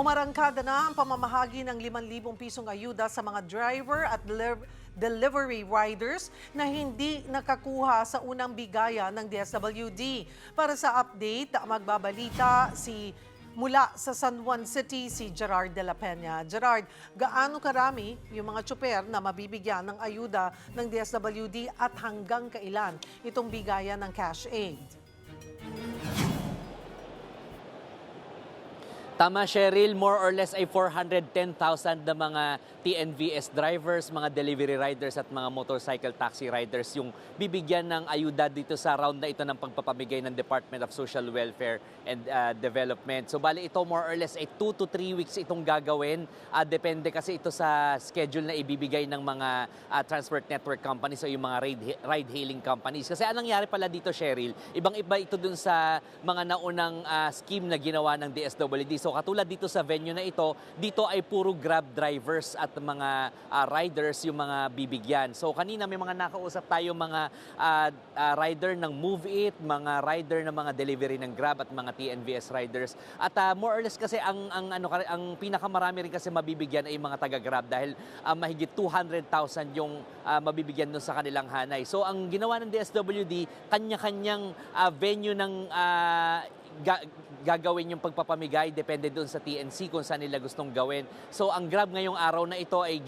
Umarangkada na ang pamamahagi ng 5,000 pisong ayuda sa mga driver at delivery riders na hindi nakakuha sa unang bigaya ng DSWD. Para sa update, magbabalita mula sa San Juan City si Gerard de la Peña. Gerard, gaano karami yung mga tsuper na mabibigyan ng ayuda ng DSWD at hanggang kailan itong bigaya ng cash aid? Tama, Cheryl, more or less ay 410,000 na mga TNVS drivers, mga delivery riders at mga motorcycle taxi riders yung bibigyan ng ayuda dito sa round na ito ng pagpapamigay ng Department of Social Welfare and Development. So bali ito more or less ay 2 to 3 weeks itong gagawin. Depende kasi ito sa schedule na ibibigay ng mga transport network companies o yung mga ride-hailing companies. Kasi anong nangyari pala dito, Cheryl, ibang-iba ito dun sa mga naunang scheme na ginawa ng DSWD. So katulad dito sa venue na ito, dito ay puro Grab drivers at mga riders yung mga bibigyan. So kanina may mga nakausap tayo mga rider ng Move It, mga rider ng mga delivery ng Grab at mga TNVS riders. At more or less kasi ang pinakamarami rin kasi mabibigyan ay mga taga-Grab dahil mahigit 200,000 yung mabibigyan doon sa kanilang hanay. So ang ginawa ng DSWD, kanya-kanyang venue ng gagawin yung pagpapamigay, depende doon sa TNC kung saan nila gustong gawin. So ang Grab ngayong araw na ito ay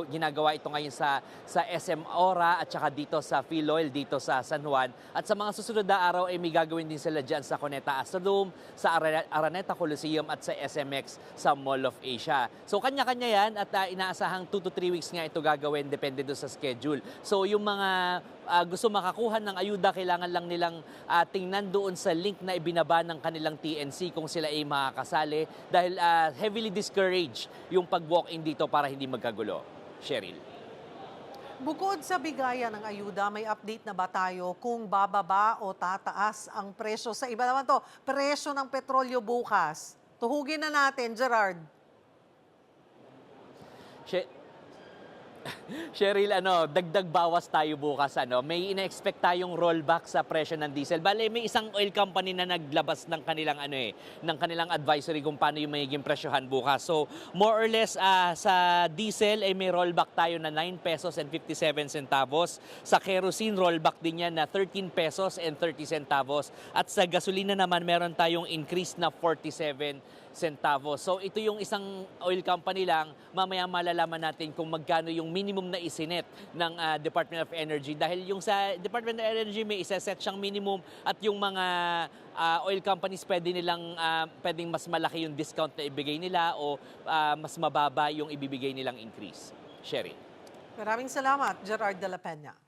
ginagawa ito ngayon sa SM Ora at saka dito sa Philoil, dito sa San Juan. At sa mga susunod na araw ay may gagawin din sila dyan sa Cuneta Astrodome, sa Araneta Coliseum at sa SMX sa Mall of Asia. So kanya-kanya yan at inaasahang 2 to 3 weeks nga ito gagawin, depende doon sa schedule. So yung mga gusto makakuha ng ayuda, kailangan lang nilang tingnan doon sa link na ibinaba ng kanilang TNC kung sila ay makakasali dahil heavily discouraged yung pag-walk-in dito para hindi magkagulo. Cheryl. Bukod sa bigaya ng ayuda, may update na ba tayo kung bababa o tataas ang presyo? Sa iba naman to, presyo ng petrolyo bukas. Tuhugin na natin, Gerard. Cheryl, dagdag bawas tayo bukas. May ina-expect tayong rollback sa presyo ng diesel. Bale, may isang oil company na naglabas ng kanilang ng kanilang advisory kung paano yung magiging presyohan bukas. So, more or less sa diesel ay may rollback tayo na 9 pesos and 57 centavos. Sa kerosene, rollback din yan na 13 pesos and 30 centavos. At sa gasolina naman, meron tayong increase na 47 centavos. So ito yung isang oil company lang, mamaya malalaman natin kung magkano yung minimum na isinet ng Department of Energy. Dahil yung sa Department of Energy may isa-set siyang minimum at yung mga oil companies pwedeng mas malaki yung discount na ibigay nila o mas mababa yung ibibigay nilang increase. Sherry. Maraming salamat, Gerard de la Peña.